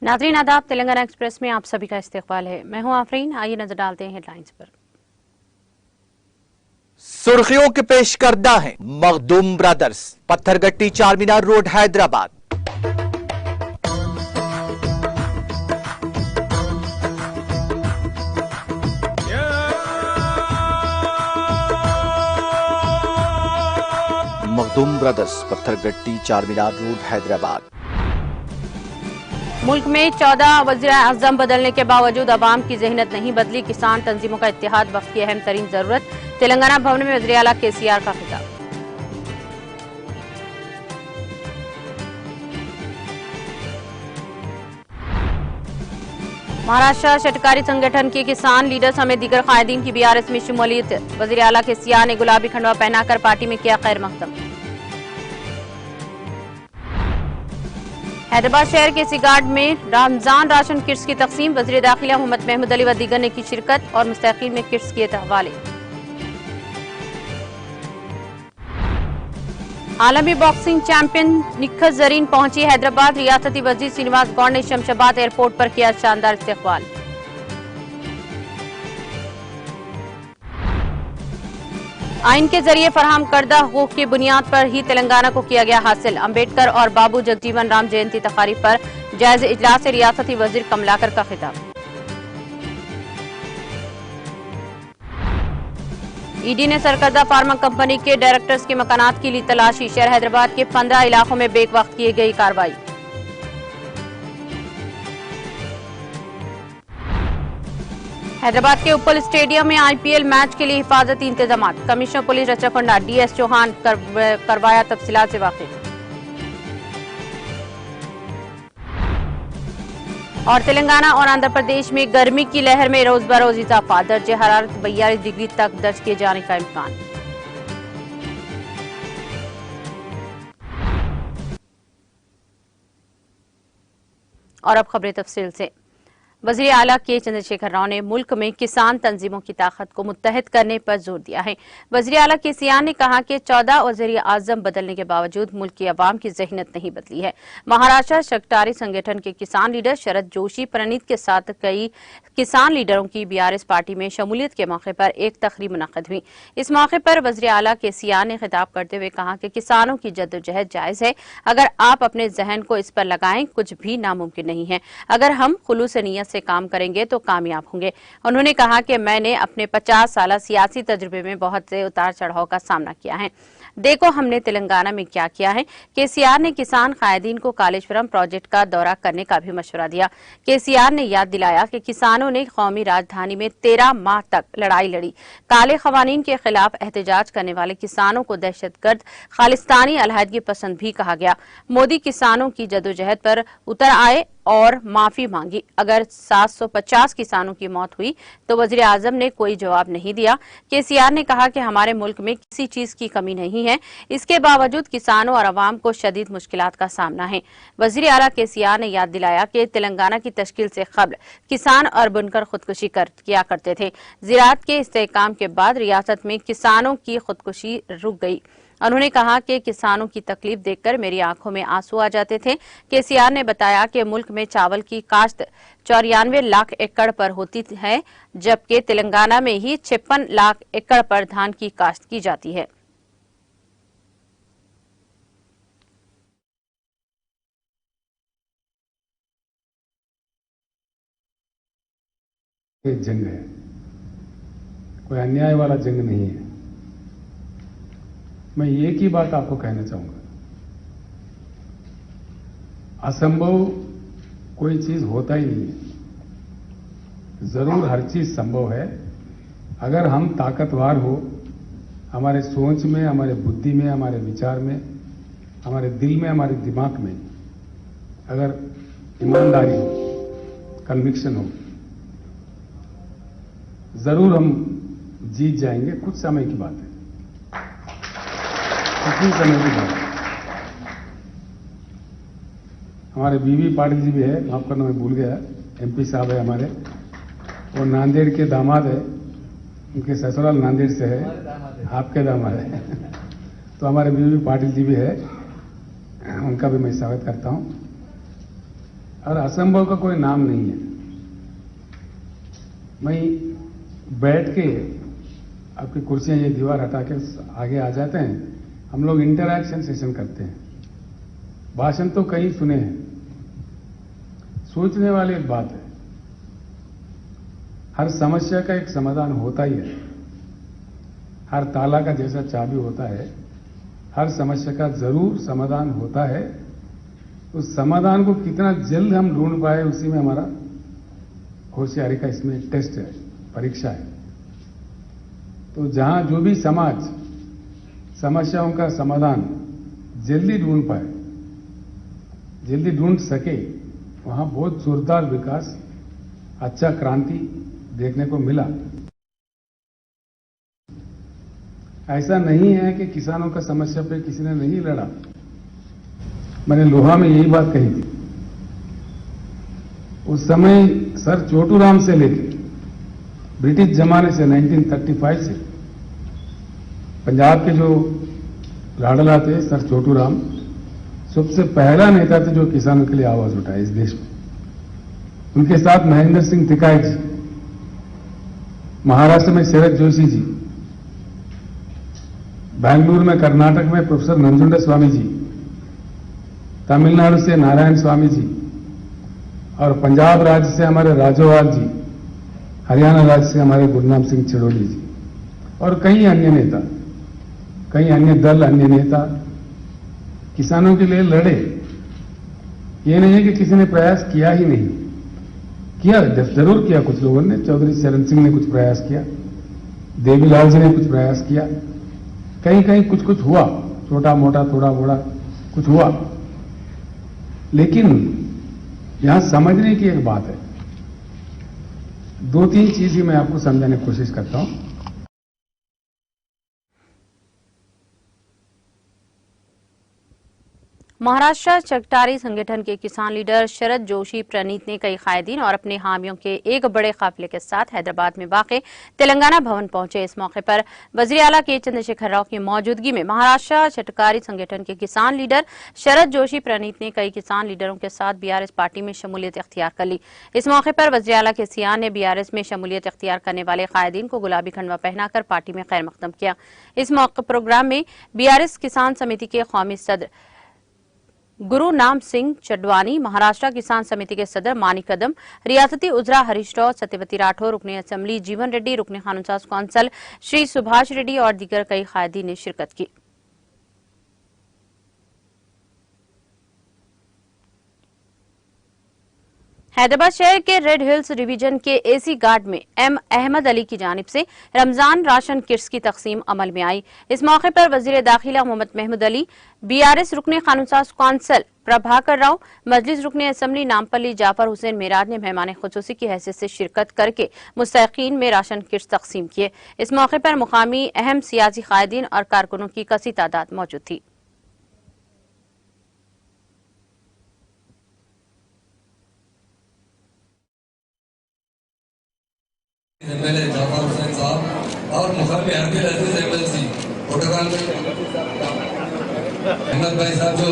नाज़रीन आदाब, तेलंगाना एक्सप्रेस में आप सभी का इस्तकबाल है। मैं हूं आफरीन। आइए नजर डालते हैं हेडलाइंस पर। सुर्खियों के पेश करदा है Makhdoom brothers, Pathergatti Charminar road Hyderabad. Makhdoom brothers, Pathergatti Charminar road Hyderabad. मुल्क में 14 वज़ीर आज़म बदलने के बावजूद अवाम की ज़हनियत नहीं बदली। किसान तंजीमों का इत्तेहाद वक्त की अहम तरीन जरूरत। तेलंगाना भवन में वज़ीर आला KCR का खिताब। महाराष्ट्र शेतकारी संगठन के किसान लीडर समेत दीगर कायदीन की BRS में शमूलियत। वज़ीर आला KCR ने गुलाबी खंडवा पहनाकर पार्टी में किया खैर मकदम। हैदराबाद शहर के सिगार्ड में रमजान राशन किट्स की तकसीम। वज़ीर दाखिला मोहम्मद महमूद अली व दीगर ने की शिरकत और मुस्तकीन में किट्स किए हवाले। आलमी बॉक्सिंग चैंपियन निखत जरीन पहुंची हैदराबाद। रियासती वजीर श्रीनिवास गौड़ ने शमशाबाद एयरपोर्ट पर किया शानदार इस्तकबाल। आइन के जरिए फराहम करदा हुकूक की बुनियाद पर ही तेलंगाना को किया गया हासिल। अम्बेडकर और बाबू जगजीवन राम जयंती तकारीब पर जायज इजलास से रियासती वजीर कमलाकर का खिताब। ईडी ने सरकर्दा फार्मा कंपनी के डायरेक्टर्स के मकानात की ली तलाशी। शहर हैदराबाद के 15 इलाकों में बेक वक्त की गई कार्रवाई। हैदराबाद के उपल स्टेडियम में IPL मैच के लिए हिफाजती इंतजाम। कमिश्नर पुलिस रचरकोंडा DS चौहान करवाया तफसीलात से वाकिफ। और तेलंगाना और आंध्र प्रदेश में गर्मी की लहर में रोज बरोज इजाफा। दर्जे हरारत 42 डिग्री तक दर्ज किए जाने का इम्कान। और अब खबरें तफसील से। वज़ीर आला के चंद्रशेखर राव ने मुल्क में किसान तंजीमों की ताकत को मुत्तहद करने पर जोर दिया है। वज़ीर आला KCR ने कहा कि 14 वज़ीर आज़म बदलने के बावजूद मुल्क की अवाम की ज़हनियत नहीं बदली है। महाराष्ट्र शेतकारी संगठन के किसान लीडर शरद जोशी प्रणीत के साथ कई किसान लीडरों की BRS पार्टी में शमूलियत के मौके पर एक तकरीब मुनक़्क़द हुई। इस मौके पर वज़ीर आला KCR ने खिताब करते हुए कहा कि किसानों की जद्दोजहद जायज़ है। अगर आप अपने जहन को इस पर लगाएं, कुछ भी नामुमकिन नहीं है। अगर हम खुलूस नीयत से काम करेंगे तो कामयाब होंगे। उन्होंने कहा कि मैंने अपने 50 साल सियासी तजुर्बे में बहुत से उतार चढ़ाव का सामना किया है। देखो हमने तेलंगाना में क्या किया है। KCR ने किसान कायदीन को कालेश्वरम प्रोजेक्ट का दौरा करने का भी मशवरा दिया। KCR ने याद दिलाया कि किसानों ने कौमी राजधानी में 13 माह तक लड़ाई लड़ी। काले खवानीन के खिलाफ एहतजाज करने वाले किसानों को दहशतगर्द, खालिस्तानी, अलहदगी पसंद भी कहा गया। मोदी किसानों की जदोजहद पर उतर आए और माफी मांगी। अगर 750 किसानों की मौत हुई तो वज़ीर आज़म ने कोई जवाब नहीं दिया। KCR ने कहा कि हमारे मुल्क में किसी चीज की कमी नहीं है, इसके बावजूद किसानों और अवाम को शदीद मुश्किलात का सामना है। वज़ीर आला KCR ने याद दिलाया कि तेलंगाना की तश्कील से कबल किसान और बुनकर खुदकुशी किया करते थे। ज़राअत के इस्तेहकाम के बाद रियासत में किसानों की खुदकुशी रुक गई। उन्होंने कहा कि किसानों की तकलीफ देखकर मेरी आंखों में आंसू आ जाते थे। KCR ने बताया कि मुल्क में चावल की काश्त 94 लाख एकड़ पर होती है, जबकि तेलंगाना में ही 56 लाख एकड़ पर धान की काश्त की जाती है। जंग है, कोई अन्याय वाला जंग नहीं है। मैं एक ही बात आपको कहना चाहूंगा, असंभव कोई चीज होता ही नहीं है। जरूर हर चीज संभव है अगर हम ताकतवर हो, हमारे सोच में, हमारे बुद्धि में, हमारे विचार में, हमारे दिल में, हमारे दिमाग में अगर ईमानदारी हो, कन्विक्शन हो, जरूर हम जीत जाएंगे। कुछ समय की बात है, कुछ समय की बात है। हमारे BB पाटिल जी भी है, माफ करना मैं भूल गया, MP साहब है हमारे, वो नांदेड़ के दामाद है, उनके ससुराल नांदेड़ से है, आपके दामाद है। तो हमारे BB पाटिल जी भी है, उनका भी मैं स्वागत करता हूं। और असंभव का कोई नाम नहीं है। वहीं बैठ के आपकी कुर्सियां ये दीवार हटा के आगे आ जाते हैं, हम लोग इंटरैक्शन सेशन करते हैं। भाषण तो कई सुने हैं, सोचने वाली एक बात है। हर समस्या का एक समाधान होता ही है। हर ताला का जैसा चाबी होता है, हर समस्या का जरूर समाधान होता है। उस समाधान को कितना जल्द हम ढूंढ पाए, उसी में हमारा होशियारी का इसमें टेस्ट है, परीक्षा है। तो जहां जो भी समाज समस्याओं का समाधान जल्दी ढूंढ पाए, जल्दी ढूंढ सके, वहां बहुत जोरदार विकास, अच्छा क्रांति देखने को मिला। ऐसा नहीं है कि किसानों का समस्या पे किसी ने नहीं लड़ा। मैंने लोहा में यही बात कही थी। उस समय सर चोटूराम से लेके ब्रिटिश जमाने से 1935 से पंजाब के जो लाडला थे सर चोटूराम, सबसे पहला नेता थे जो किसानों के लिए आवाज उठाए इस देश में। उनके साथ महेंद्र सिंह टिकाई जी, महाराष्ट्र में शरद जोशी जी, बेंगलुरु में कर्नाटक में प्रोफेसर नंजुंडा स्वामी जी, तमिलनाडु से नारायण स्वामी जी, और पंजाब राज्य से हमारे राजोवाल जी, हरियाणा राज्य से हमारे गुरनाम सिंह चिड़ोली जी, और कई अन्य नेता, कई अन्य दल, अन्य नेता किसानों के लिए लड़े। ये नहीं है कि किसी ने प्रयास किया ही नहीं, किया जरूर किया। कुछ लोगों ने, चौधरी चरण सिंह ने कुछ प्रयास किया, देवीलाल जी ने कुछ प्रयास किया, कहीं कहीं कुछ कुछ हुआ, छोटा मोटा थोड़ा मोड़ा कुछ हुआ। लेकिन यहां समझने की एक बात है, दो तीन चीज ही मैं आपको समझाने की कोशिश करता हूं। महाराष्ट्र चकटारी संगठन के किसान लीडर शरद जोशी प्रणीत ने कई कायदीन और अपने हामियों के एक बड़े काफिले के साथ हैदराबाद में वाक़े तेलंगाना भवन पहुंचे। इस मौके पर वज़ीर आला के चंद्रशेखर राव की मौजूदगी में महाराष्ट्र चटकारी संगठन के किसान लीडर शरद जोशी प्रणीत ने कई किसान लीडरों के साथ बीआरएस पार्टी में शमूलियत इख्तियार कर ली। इस मौके पर वज़ीर आला के सियान ने बीआरएस में शमूलियत इख्तियार करने वाले कायदीन को गुलाबी खंडवा पहनाकर पार्टी में खैर मकदम किया। इस मौके प्रोग्राम में बीआरएस किसान समिति के कौमी सदर गुरु नाम सिंह चडवानी, महाराष्ट्र किसान समिति के सदर मानी कदम, रियासती उजरा हरीश राव, सत्यवती राठौर, रुकने असेंबली जीवन रेड्डी, रुकने कानून साज कौंसल श्री सुभाष रेड्डी और दीगर कई कायदी ने शिरकत की। हैदराबाद शहर के रेड हिल्स डिवीजन के एसी गार्ड में एम अहमद अली की जानिब से रमजान राशन किट्स की तकसीम अमल में आई। इस मौके पर वजीर दाखिला मोहम्मद महमूद अली, बीआरएस रुकने कानून साज कौंसल प्रभाकर राव, मजलिस रुकने असेंबली नामपल्ली जाफर हुसैन मेराज ने मेहमान खुसूसी की हैसियत से शिरकत करके मुस्तहिकीन में राशन किट्स तकसीम किए। इस मौके पर मुकामी अहम सियासी कायदीन और कारकुनों की कसी तादाद मौजूद थी। एमएलए जाफर हुसैन साहब और मुकामी अब्दुल अजीज एमएलसी प्रोटोकॉल अहमद भाई साहब जो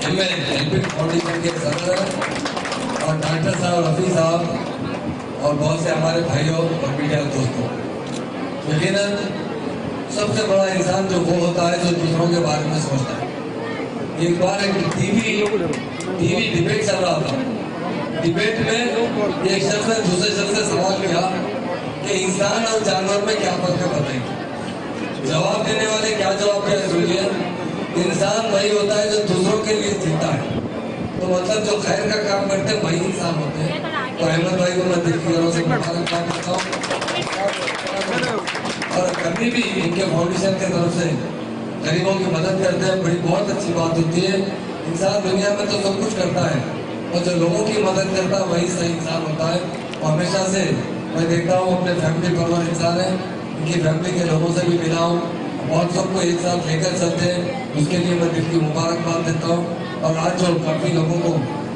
एमएलए एलपी फाउंडेशन के सदर और डॉक्टर साहब रफी साहब और बहुत से हमारे भाइयों और मीडिया दोस्तों, यकीनन सबसे बड़ा इंसान जो वो होता है जो दूसरों के बारे में सोचता है। एक बार एक टीवी डिबेट चल रहा था। डिबेट में एक शख्स ने दूसरे शख्स से सवाल किया कि इंसान और जानवर में क्या फर्क है बताएंगे। जवाब देने वाले क्या जवाब दिया सुनिए, इंसान वही होता है जो दूसरों के लिए जीता है। तो मतलब जो खैर का काम करते हैं वही इंसान होते हैं। तो अहमद भाई को मैं दिल की गौरव से मुबारकबाद देता हूँ। और कभी भी इनके फाउंडेशन की तरफ से गरीबों की मदद करते हैं, बड़ी बहुत अच्छी बात होती है। इंसान दुनिया में तो सब कुछ करता है और जो लोगों की मदद करता है वही सही इंसान होता है। और हमेशा से मैं देखता हूँ अपने फैमिली परवर इंसान है, इनकी फैमिली के लोगों से भी मिला हूँ, बहुत सबको एक साथ लेकर चलते हैं, उसके लिए मैं दिल की मुबारकबाद देता हूँ। और आज जो काफ़ी लोगों को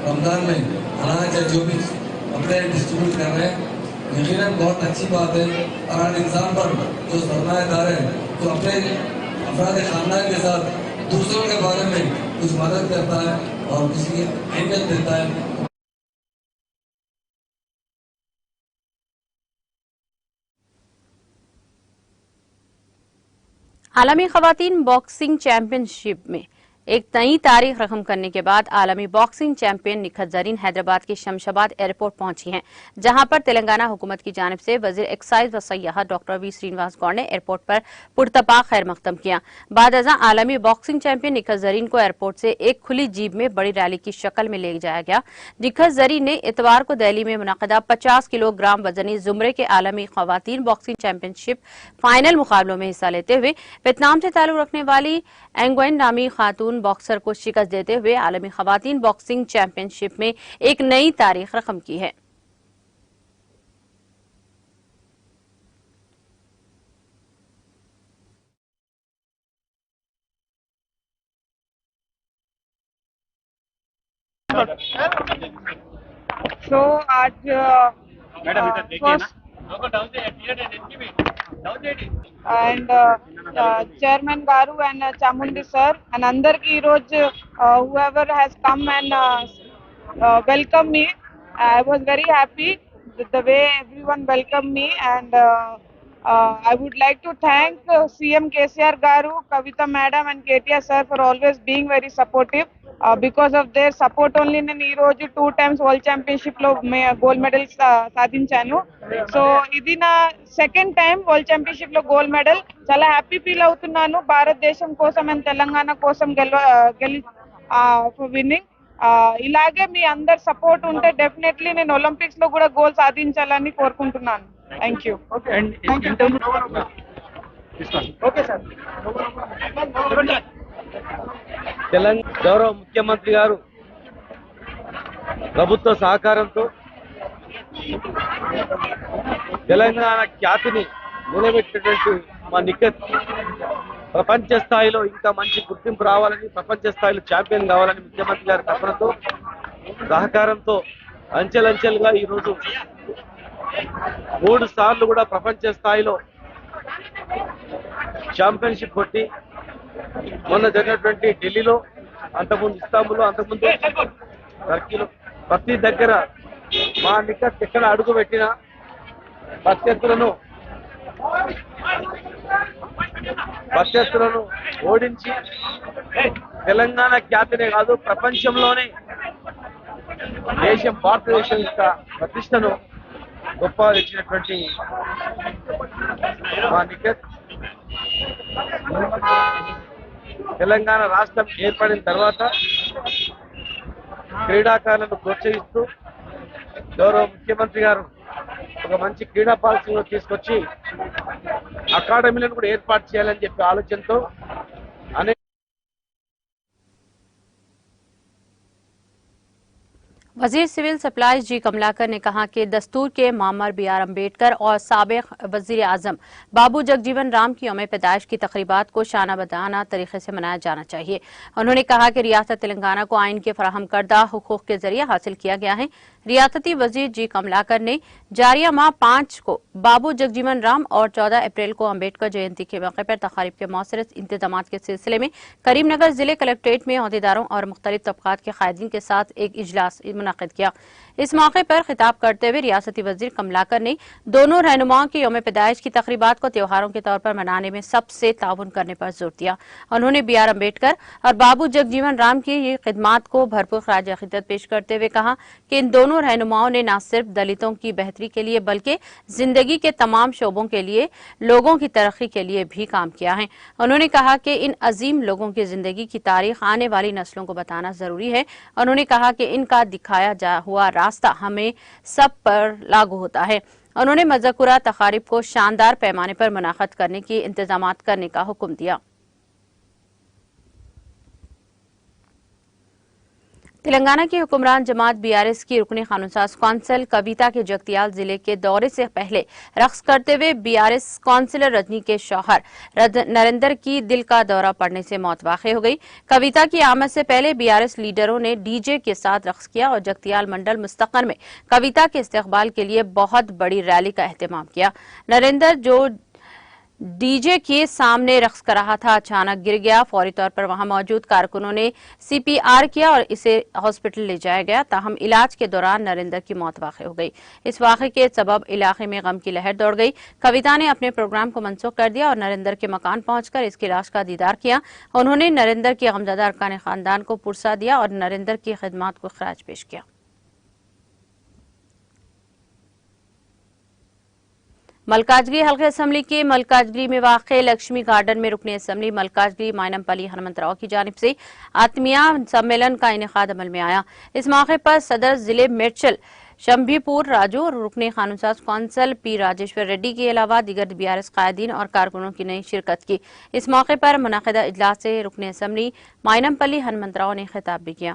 रमज़ान में अनाज है जो भी अपने डिस्ट्रीब्यूट कर रहे हैं, यकीनन बहुत अच्छी बात है। और हर इंसान पर जो सरमायादार है जो अपने अफराद खानदान के साथ दूसरों के बारे में कुछ मदद करता है और किसी की अहमियत देता है, आलमी खवातीन बॉक्सिंग चैंपियनशिप में एक नई तारीख रकम करने के बाद आलमी बॉक्सिंग चैंपियन निखत जरीन हैदराबाद के शमशाबाद एयरपोर्ट पहुंची हैं, जहां पर तेलंगाना हुकूमत की जानिब से वजीर एक्साइज व सयाहत डॉक्टर वी श्रीनिवास गौड़ ने एयरपोर्ट पर पुरतपा खैर मकदम किया। बाद अज़ां आलमी बॉक्सिंग चैंपियन निखत जरीन को एयरपोर्ट से एक खुली जीप में बड़ी रैली की शक्ल में ले जाया गया। निखत जरीन ने इतवार को दिल्ली में मुनक़दा 50 किलोग्राम वजनी जुमरे के आलमी खवातीन बॉक्सिंग चैंपियनशिप फाइनल मुकाबलों में हिस्सा लेते हुए वियतनाम से ताल्लुक रखने वाली एंगवेन नामी खातून बॉक्सर को शिकस्त देते हुए आलमी खवातीन बॉक्सिंग चैंपियनशिप में एक नई तारीख रकम की है। तो आज and Chairman Garu and Chamundi sir and andarki roju whoever has come and welcome me. I was very happy with the way everyone welcomed me, and I would like to thank CM KCR Garu, Kavita madam and KTR sir for always being very supportive. Because of their support only నేను ఈ రోజు 2 times world championship లో gold medals సాధించాను. So ఇది నా second time world championship లో gold medal. చాలా happy feel అవుతున్నాను భారతదేశం కోసం అండ్ తెలంగాణ కోసం గెలి ఫర్ విన్నింగ్. ఇలాగే మీ అందరి సపోర్ట్ ఉంటే డెఫినెట్లీ నేను ఒలింపిక్స్ లో కూడా గోల్ సాధించాలని కోరుకుంటున్నాను. Thank you. గౌరవ ముఖ్యమంత్రి గారు ప్రభుత్వ సహకారంతో తెలంగాణ ఖ్యాతిని నిలబెట్టినటువంటి మా నిఖత్ ప్రపంచ స్థాయిలో ఇంకా మంచి గుర్తింపు రావాలని, ప్రపంచ స్థాయిలో ఛాంపియన్ కావాలని ముఖ్యమంత్రి గారి తపనతో సహకారంతో అంచెలంచెలుగా ఈరోజు 3 సార్లు కూడా ప్రపంచ స్థాయిలో ఛాంపియన్షిప్ కొట్టి మొన్న జరిగినటువంటి ఢిల్లీలో, అంతకుముందు ఇస్తాంబుల్లో, అంతకుముందు టర్కీలో ప్రతి దగ్గర మా నిఖత్ ఎక్కడ అడుగు పెట్టినా ప్రత్యర్థులను ఓడించి తెలంగాణ ఖ్యాతినే కాదు ప్రపంచంలోనే భారతదేశం యొక్క ప్రతిష్టను గొప్పగా తెచ్చినటువంటి మా నిఖత్ తెలంగాణ రాష్ట్రం ఏర్పడిన తర్వాత క్రీడాకారులను ప్రోత్సహిస్తూ గౌరవ ముఖ్యమంత్రి గారు ఒక మంచి క్రీడా పాలసీలో తీసుకొచ్చి అకాడమీలను కూడా ఏర్పాటు చేయాలని చెప్పి ఆలోచనతో అనేక वजीर सिविल सप्लाईज जी कमलाकर ने कहा कि दस्तूर के मामर BR अम्बेडकर और साबिक वजीर आजम बाबू जगजीवन राम की यौम पैदाइश की तकरीबात को शाना बदाना तरीके से मनाया जाना चाहिए। उन्होंने कहा कि रियासत तेलंगाना को आइन के फराहम करदा हुकूक के जरिए हासिल किया गया है। रियासती वजीर जी कमलाकर ने जारिया माह 5 को बाबू जगजीवन राम और 14 अप्रैल को अम्बेडकर जयंती के मौके पर तकारीब के मौसर इंतजाम के सिलसिले में करीमनगर जिले कलेक्ट्रेट में अहदेदारों और मुख्तलिफ तबकात के कायदीन के साथ एक इजलास मुनक़िद किया। इस मौके पर खिताब करते हुए रियासती वजीर कमलाकर ने दोनों रहनुमाओं की यौम पैदाइश की तकरीबात को त्योहारों के तौर पर मनाने में सबसे ताउन करने पर जोर दिया। उन्होंने BR अम्बेडकर और बाबू जगजीवन राम की ये खिदमात को भरपूर खराज अक़ीदत पेश करते हुए कहा कि इन दोनों रहनुमाओं ने न सिर्फ दलितों की बेहतरी के लिए बल्कि जिंदगी के तमाम शोबों के लिए लोगों की तरक्की के लिए भी काम किया है। उन्होंने कहा कि इन अजीम लोगों की जिंदगी की तारीख आने वाली नस्लों को बताना जरूरी है। उन्होंने कहा कि इनका दिखाया हुआ रास्ता हमें सब पर लागू होता है। उन्होंने मज़कुरा तकारीब को शानदार पैमाने पर मुनाक़द करने की इंतजामात करने का हुक्म दिया। तेलंगाना की हुक्मरान जमात BRS की रुकने कानूनसाज कौंसिल कविता के जगतियाल जिले के दौरे से पहले रक्स करते हुए BRS कौंसिलर रजनी के शौहर नरेंद्र की दिल का दौरा पड़ने से मौत वाक़ई हो गई। कविता की आमद से पहले BRS लीडरों ने DJ के साथ रक्स किया और जगतियाल मंडल मुस्तक़र में कविता के इस्तकबाल के लिए बहुत बड़ी रैली का एहतमाम किया। नरेंद्र जो डीजे के सामने रक्स कर रहा था, अचानक गिर गया। फौरी तौर पर वहां मौजूद कारकुनों ने सीपीआर किया और इसे हॉस्पिटल ले जाया गया। ताहम इलाज के दौरान नरेंद्र की मौत वाक़ हो गई। इस वाक़े के सबब इलाके में गम की लहर दौड़ गई। कविता ने अपने प्रोग्राम को मनसूख कर दिया और नरेंद्र के मकान पहुंचकर इसकी लाश का दीदार किया। उन्होंने नरेंद्र की गमज़दा अरकान खानदान को पुरसा दिया और नरेंद्र की खिदमत को खराज पेश किया। मलकाजगिरी हल्के असम्बली के मलकाजगिरी में वाक़े लक्ष्मी गार्डन में रुकने असम्बली मलकाजगिरी मायनमपल्ली हनुमंतराव की जानिब से आत्मीया सम्मेलन का इनेकाद अमल में आया। इस मौके पर सदर जिले मेडचल शंभीपुर राजू और रुकने कानूनसाज कौंसल पी राजेश्वर रेड्डी के अलावा दीगर बीआरएस कायदीन और कारकुनों की नई शिरकत की। इस मौके पर मुनाकिदा इजलास से रुकने असम्बली मायनमपल्ली हनुमंतराव ने खिताब भी किया।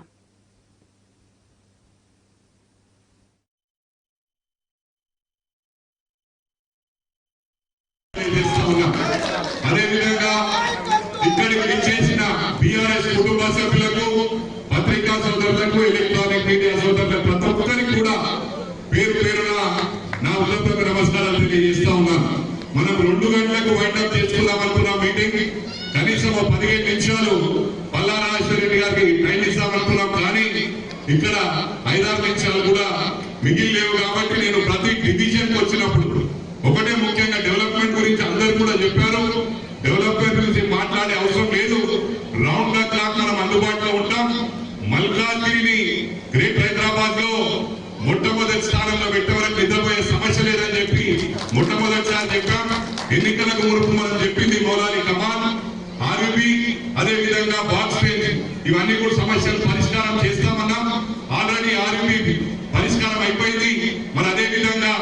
అదేవిధంగా ఇక్కడికి విచ్చేసిన బీఆర్ఎస్ కుటుంబ సభ్యులకు పత్రికా సోదరులకు ఎలక్ట్రానిక్ మీడియా సోదరులకు ప్రతి ఒక్కరికి కూడా పేరు పేరున నా ఉదయపూర్వక నమస్కారాలు తెలియజేస్తా ఉన్నాను. మనం 2 గంటలకు వైండప్ చేసుకుందాం అనుకున్న మీటింగ్ కనీసం 15 నిమిషాలు పల్లా రాజేశ్వరరెడ్డి గారికి టైం ఇస్తామనుకున్నాం. కానీ ఇక్కడ 5-6 నిమిషాలు కూడా మిగిలిలేవు. కాబట్టి నేను ప్రతి డివిజన్ వచ్చినప్పుడు ఒకటే ముఖ్యంగా డెవలప్మెంట్ గురించి అందరూ కూడా చెప్పారు. డెవలప్మెంట్ గురించి మాట్లాడే అవసరం లేదు. రౌండ్ ద క్లాక్ మనం అందుబాటులో ఉంటాం. మల్కాజ్గిరిని గ్రేట్ హైదరాబాద్ లో మొట్టమొదటి స్థానంలో పెట్టేవరకు నిద్రపోయే సమస్య లేదని చెప్పి మొట్టమొదటిసారి చెప్పాం. ఎన్నికలకు మునుపు మనం చెప్పింది మౌలాలి కమాల్ ఆర్బీ అదే విధంగా బాక్స్ రేంజ్ ఇవన్నీ కూడా సమస్యలు పరిష్కారం చేస్తామన్నాం. ఆల్రెడీ ఆర్బీ పరిష్కారం అయిపోయింది. మరి అదే విధంగా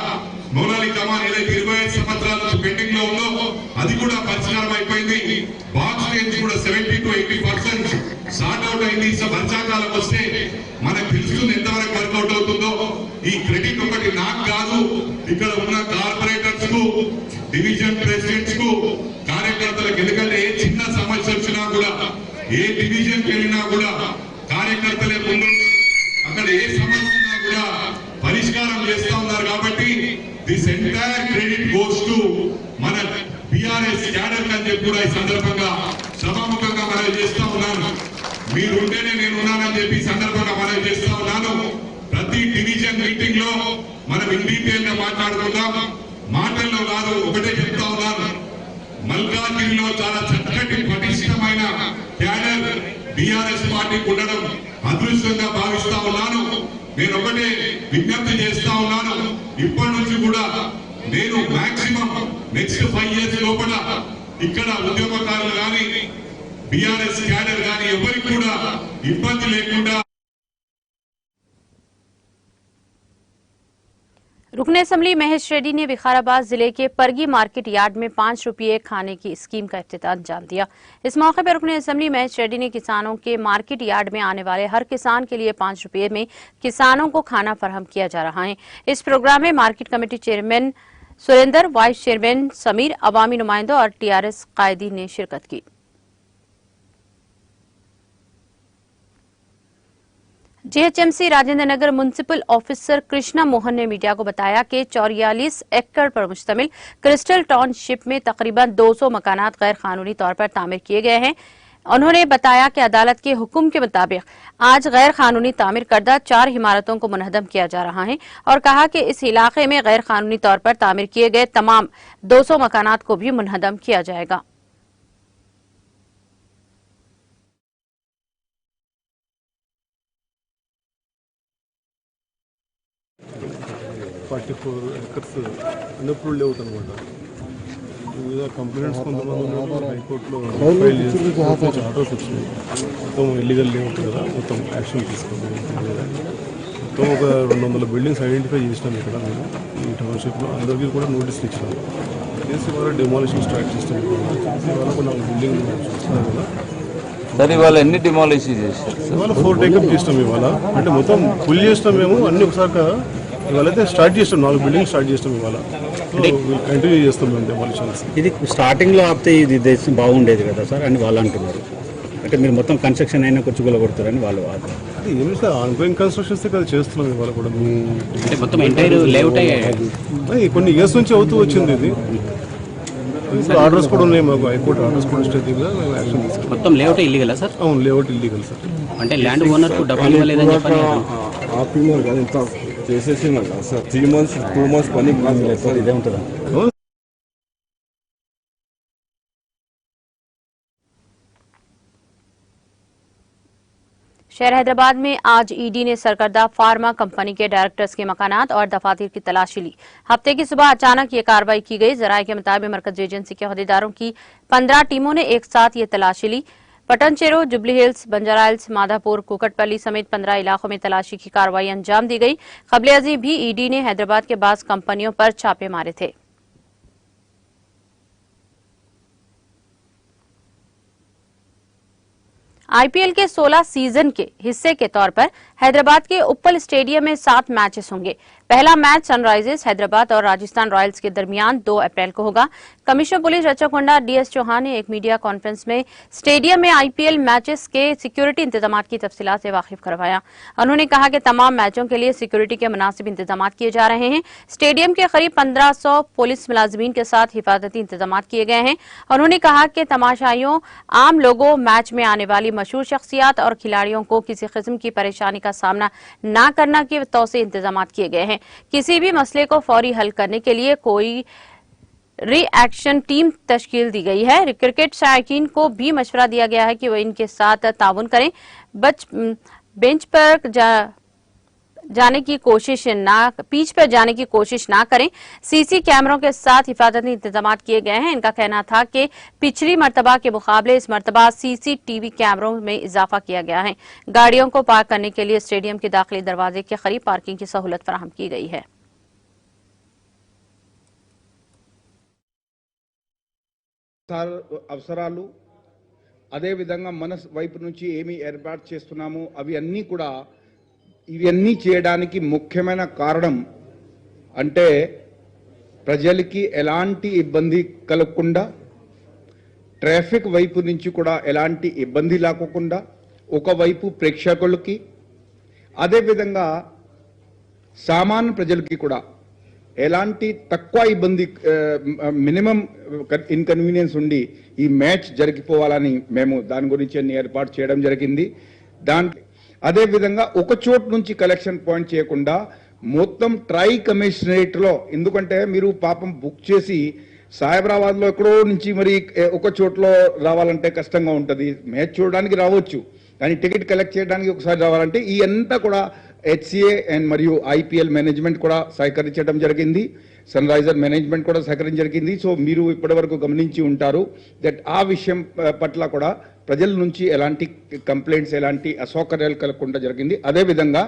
మౌలాలి కమాన్ ఏదైతే 25 సంవత్సరాల పెండింగ్ లో ఉందో అది కూడా పరిష్కారం అయిపోయింది. బాక్స్ రేంజ్ కూడా 70 to 80% సార్ట్ అవుట్ అయింది. వర్షాకాలం వస్తే మనకు తెలుస్తుంది ఎంతవరకు వర్కౌట్ అవుతుందో. ఈ క్రెడిట్ ఒకటి నాకు కాదు, ఇక్కడ ఉన్న కార్పొరేటర్స్ కు, డివిజన్ ప్రెసిడెంట్స్ కు, కార్యకర్తలకు. ఎందుకంటే ఏ చిన్న సమస్య వచ్చినా కూడా ఏ డివిజన్ కి వెళ్ళినా కూడా కార్యకర్తలే ముందు అక్కడ ఏ సమస్య ఉన్నా కూడా పరిష్కారం చేస్తా ఉన్నారు. కాబట్టి this entire credit goes to మన బీఆర్ఎస్ క్యాడర్ అని చెప్పి కూడా ఈ సందర్భంగా సభాముఖంగా మనవి చేస్తా ఉన్నాను. మీరుంటేనే నేను ఉన్నానని చెప్పి ఈ సందర్భంగా మనవి చేస్తా ఉన్నాను. ప్రతి డివిజన్ మీటింగ్ లో మనం ఇన్ డీటెయిల్ గా మాట్లాడుకుందాం. మాటల్లో కాదు, ఒకటే చెప్తా ఉన్నాను. మల్కాజ్గిరిలో చాలా చక్కటి పటిష్టమైన క్యాడర్ బీఆర్ఎస్ పార్టీకి ఉండడం అదృష్టంగా భావిస్తా ఉన్నాను. నేను ఒకటే విజ్ఞప్తి చేస్తా ఉన్నాను. ఇప్పటి నుంచి కూడా నేను మాక్సిమం నెక్స్ట్ 5 years లోపల ఇక్కడ ఉద్యమకారులు కానీ బీఆర్ఎస్ క్యాడర్ కానీ ఎవరికి కూడా ఇబ్బంది లేకుండా रुकने असम्बली महेश रेड्डी ने विकाराबाद जिले के परगी मार्केट यार्ड में 5 रुपये खाने की स्कीम का इफ्तिताह अंजाम दिया। इस मौके पर रुकने असम्बली महेश रेड्डी ने किसानों के मार्केट यार्ड में आने वाले हर किसान के लिए 5 रुपये में किसानों को खाना फराहम किया जा रहा है। इस प्रोग्राम में market committee chairman Surendra, vice chairman Sameer, अवामी नुमाइंदों और टीआरएस कायदीन ने शिरकत की। GHMC Rajendra Nagar municipal officer Krishna Mohan ने मीडिया को बताया कि 44 एकड़ पर मुश्तमिल क्रिस्टल टाउनशिप में तकरीबन 200 मकानात गैर कानूनी तौर पर तामीर किए गए हैं। उन्होंने बताया कि अदालत के हुक्म के मुताबिक आज गैर कानूनी तामीर करदा 4 इमारतों को मुनहदम किया जा रहा है और कहा कि इस इलाके में गैर कानूनी तौर पर तामीर किए गए तमाम 200 मकानात को भी मुनहदम किया जाएगा। అన్అప్రూవ్డ్ లేఅవుట్ అనమాట. వివిధ కంప్లైంట్స్ కొంతమంది హైకోర్టులో ఫైల్ చేసి ఆర్డర్స్ వచ్చినాయి. మొత్తం ఇల్లీగల్ లేఅవుట్ కదా, మొత్తం యాక్షన్ తీసుకోవాలి. మొత్తం ఒక 200 బిల్డింగ్స్ ఐడెంటిఫై చేసినాం ఇక్కడ మేము ఈ టౌన్షిప్లో. అందరికీ కూడా నోటీసులు ఇచ్చినాం. చేసి వాళ్ళ డెమాలిషన్ స్టార్ట్ చేస్తాం. వాళ్ళ కొన్ని బిల్డింగ్ చూస్తున్నారు కదా సార్. ఇవాళ ఎన్ని డిమాలిషన్ చేస్తారు? ఇవాళ 4 టేకప్ చేసినాం. ఇవాళ అంటే మొత్తం ఫుల్ చేసినాం మేము అన్ని ఒకసారి. ఇవాళ అయితే స్టార్ట్ చేస్తాం, 4 బిల్డింగ్ స్టార్ట్ చేస్తాం. ఇవాళ కంటిన్యూ చేస్తాం మేము డెమాలిషన్స్. ఇది స్టార్టింగ్ లో ఆపితే ఇది దేశం బాగుండేది కదా సార్ అని వాళ్ళు అంటున్నారు. అంటే మీరు మొత్తం కన్స్ట్రక్షన్ అయినా కూర్చుకోలు కొడుతారని వాళ్ళు వాదన. ఏమి సార్, ఆన్గోయింగ్ కన్స్ట్రక్షన్స్ కదా చేస్తున్నాం ఇవాళ కూడా. మొత్తం ఎంటైర్ లేఅవుట్ కొన్ని ఇయర్స్ నుంచి అవుతూ వచ్చింది ఇది. ఇప్పుడు ఆర్డర్స్ కూడా ఉన్నాయి మాకు, హైకోర్టు ఆర్డర్స్ కూడా స్టే దిగా మేము యాక్షన్ తీసుకుంటాం. మొత్తం లేఅవుట్ ఇల్లీగలా సార్? అవును, లేఅవుట్ ఇల్లీగల్ సార్. అంటే ల్యాండ్ ఓనర్కు డబ్బులు ఇవ్వలేదని చెప్పని ఆపినారు కదా, ఇంత చేసేసినాక సార్ 3 months 2 months పని లేకపోతే ఇదే ఉంటుందా? शहर हैदराबाद में आज ईडी ने सरकर्दा फार्मा कंपनी के डायरेक्टर्स के मकानात और दफातर की तलाशी ली। हफ्ते की सुबह अचानक ये कार्रवाई की गई। जराये के मुताबिक मरकजी एजेंसी के अहदेदारों की 15 टीमों ने एक साथ ये तलाशी ली। Patancheru, jubilee hills, Banjara hills, Madhapur, Kukatpally समेत 15 इलाकों में तलाशी की कार्रवाई अंजाम दी गई। कबले अजी भी ईडी ने हैदराबाद के बास कंपनियों पर छापे मारे थे। आईपीएल के 16 सीजन के हिस्से के तौर पर हैदराबाद के उप्पल स्टेडियम में 7 मैचेस होंगे। पहला मैच सनराइजर्स हैदराबाद और राजस्थान रॉयल्स के दरमियान 2 अप्रैल को होगा। कमिश्नर पुलिस रचरकोंडा डीएस चौहान ने एक मीडिया कॉन्फ्रेंस में स्टेडियम में आईपीएल मैचेस के सिक्योरिटी इंतजाम की तफसीलात से वाकिफ करवाया। उन्होंने कहा कि तमाम मैचों के लिए सिक्योरिटी के मुनासिब इंतजाम किए जा रहे हैं। स्टेडियम के करीब 1500 पुलिस मुलाजिमीन के साथ हिफाजती इंतजाम किए गए हैं। उन्होंने कहा कि तमाशाइयों, आम लोगों, मैच में आने वाली मशहूर शख्सियात और खिलाड़ियों को किसी किस्म की परेशानी का सामना न करना के तौर से इंतजाम किए गए हैं। किसी भी मसले को फौरी हल करने के लिए कोई रिएक्शन टीम तश्कील दी गई है। क्रिकेट शायकीन को भी मशवरा दिया गया है कि वो इनके साथ ताउन करें। बेंच पर जाने की कोशिश ना पिच पर जाने की कोशिश ना करें। सीसी कैमरों के साथ हिफाजती इंतजाम किए गए हैं। इनका कहना था कि पिछली मर्तबा के मुकाबले इस मर्तबा सीसीटीवी कैमरों में इजाफा किया गया है। गाड़ियों को पार्क करने के लिए स्टेडियम के दाखिली दरवाजे के करीब पार्किंग की सहूलत फराहम की गई है। అవసరాలు అదే విధంగా మన వైపు నుంచి ఏమి ఏర్పాటు చేస్తున్నామో అవి అన్నీ కూడా ఇవన్నీ చేయడానికి ముఖ్యమైన కారణం అంటే ప్రజలకి ఎలాంటి ఇబ్బంది కలగకుండా, ట్రాఫిక్ వైపు నుంచి కూడా ఎలాంటి ఇబ్బంది లేకుండా, ఒకవైపు ప్రేక్షకులకి అదే విధంగా సామాన్య ప్రజలకి కూడా ఎలాంటి తక్కువ ఇబ్బంది, మినిమం ఇన్కన్వీనియన్స్ ఉండి ఈ మ్యాచ్ జరిగిపోవాలని మేము దాని గురించి అన్ని ఏర్పాటు చేయడం జరిగింది. అదే విధంగా ఒక చోటు నుంచి కలెక్షన్ పాయింట్ చేయకుండా మొత్తం ట్రై కమిషనరేట్ లో, ఎందుకంటే మీరు పాపం బుక్ చేసి సైబరాబాద్ లో ఎక్కడో నుంచి మరి ఒక చోట్లో రావాలంటే కష్టంగా ఉంటుంది. మ్యాచ్ చూడడానికి రావచ్చు, కానీ టికెట్ కలెక్ట్ చేయడానికి ఒకసారి రావాలంటే ఈ అంతా కూడా హెచ్సిఏ అండ్ మరియు ఐపీఎల్ మేనేజ్మెంట్ కూడా సహకరించడం జరిగింది. సన్ రైజర్ మేనేజ్మెంట్ కూడా సహకరించడం జరిగింది. సో మీరు ఇప్పటివరకు గమనించి ఉంటారు దట్ ఆ విషయం పట్ల కూడా ప్రజల నుంచి ఎలాంటి కంప్లైంట్స్, ఎలాంటి అసౌకర్యాలు కలగకుండా జరిగింది. అదేవిధంగా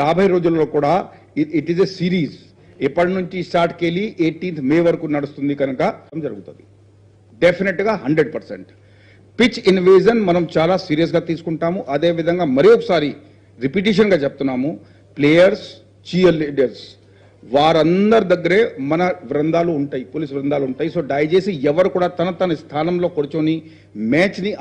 రాబోయే రోజుల్లో కూడా ఇట్ ఈస్ ఎ సిరీస్, ఎప్పటి నుంచి స్టార్ట్ కెళ్ళి 18th మే వరకు నడుస్తుంది కనుక జరుగుతుంది. డెఫినెట్గా 100% పిచ్ ఇన్వేజన్ మనం చాలా సీరియస్గా తీసుకుంటాము. అదేవిధంగా మరి ఒకసారి రిపిటేషన్గా చెప్తున్నాము, ప్లేయర్స్, చీర్ లీడర్స్ వారందరి దగ్గరే మన బృందాలు ఉంటాయి, పోలీస్ బృందాలు ఉంటాయి. సో దయచేసి ఎవరు కూడా తన స్థానంలో కూర్చొని మ్యాచ్ని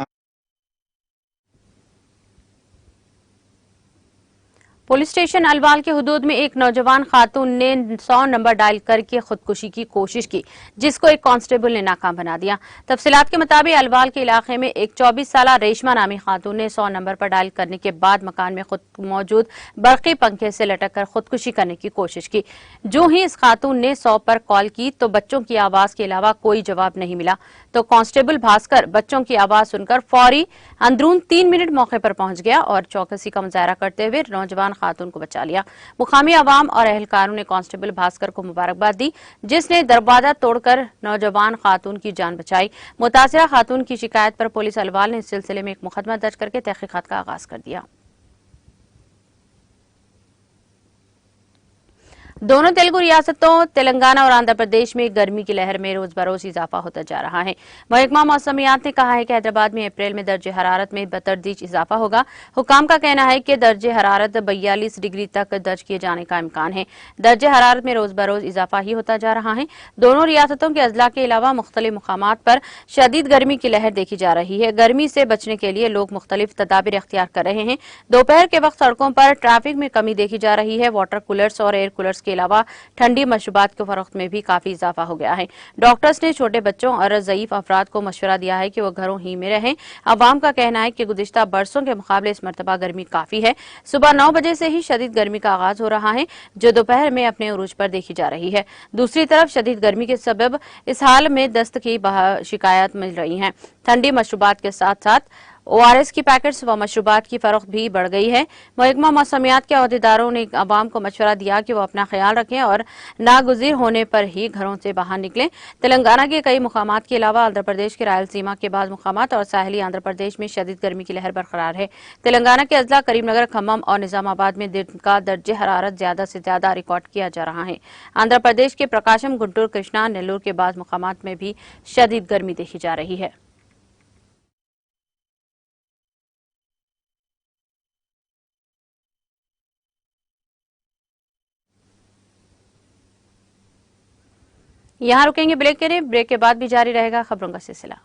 पुलिस स्टेशन अलवाल के हुदूद में एक नौजवान खातून ने 100 नंबर डायल करके खुदकुशी की कोशिश की, जिसको एक कांस्टेबल ने नाकाम बना दिया। तफसीलात के मुताबिक अलवाल के इलाके में एक 24 साला रेशमा नामी खातून ने 100 नंबर पर डायल करने के बाद मकान में खुद मौजूद बरक़ी पंखे से लटक कर खुदकुशी करने की कोशिश की। जो ही इस खातून ने 100 पर कॉल की तो बच्चों की आवाज के अलावा कोई जवाब नहीं मिला, तो कांस्टेबल भास्कर बच्चों की आवाज सुनकर फौरी अंदरून 3 मिनट मौके पर पहुंच गया और चौकसी का मुजाहरा करते हुए नौजवान खातून को बचा लिया। मुकामी अवाम और अहलकारों ने कांस्टेबल भास्कर को मुबारकबाद दी, जिसने दरवाजा तोड़कर नौजवान खातून की जान बचाई। मुतासिरा खातून की शिकायत पर पुलिस अलवाल ने इस सिलसिले में एक मुकदमा दर्ज करके तहकीकात का आगाज कर दिया। दोनों तेलुगु रियासतों तेलंगाना और आंध्र प्रदेश में गर्मी की लहर में रोज बरोज इजाफा होता जा रहा है। महकमा मौसमियात ने कहा है कि हैदराबाद में अप्रैल में दर्जे हरारत में बतदरीज इजाफा होगा। हुकाम का कहना है कि दर्जे हरारत 42 डिग्री तक दर्ज किए जाने का इम्कान है। दर्जे हरारत में रोज बरोज इजाफा ही होता जा रहा है। दोनों रियासतों के अजला के अलावा मुख्तलिफ मुकामात पर शदीद गर्मी की लहर देखी जा रही है। गर्मी से बचने के लिए लोग मुख्तलिफ तदाबीर इख्तियार कर रहे हैं। दोपहर के वक्त सड़कों पर ट्रैफिक में कमी देखी जा रही है। वाटर कूलर्स और एयर कूलर्स इसके अलावा ठंडी मशरूबात के फरोख्त में भी काफी इजाफा हो गया है। डॉक्टर्स ने छोटे बच्चों और ज़ईफ अफराद को मशवरा दिया है कि वो घरों ही में रहें। अवाम का कहना है कि गुज़िश्ता बरसों के मुकाबले इस मरतबा गर्मी काफी है। सुबह 9 बजे से ही शदीद गर्मी का आगाज हो रहा है, जो दोपहर में अपने उरूज पर देखी जा रही है। दूसरी तरफ शदीद गर्मी के सबब इस हाल में दस्त की शिकायत मिल रही है। ठंडी मशरूबात के साथ साथ ORS की पैकेट्स व मशरूबात की फरोख्त भी बढ़ गई है। महकमा मौसमियात के अहदेदारों ने अवाम को मशवरा दिया कि वो अपना ख्याल रखें और नागुज़ीर होने पर ही घरों से बाहर निकलें। तेलंगाना के कई मुकामात के अलावा आंध्र प्रदेश के रायलसीमा के बाद मुकामात और साहली आंध्र प्रदेश में शदीद गर्मी की लहर बरकरार है। तेलंगाना के अजला करीमनगर, खम्मम और निजामाबाद में दिन का दर्जे हरारत ज्यादा से ज्यादा रिकॉर्ड किया जा रहा है। आंध्र प्रदेश के प्रकाशम, गुंटूर, कृष्णा, नेल्लूर के बाद मुकामात में भी शदीद गर्मी देखी जा रही है। यहाँ रुकेंगे ब्रेक के लिए। ब्रेक के बाद भी जारी रहेगा खबरों का सिलसिला।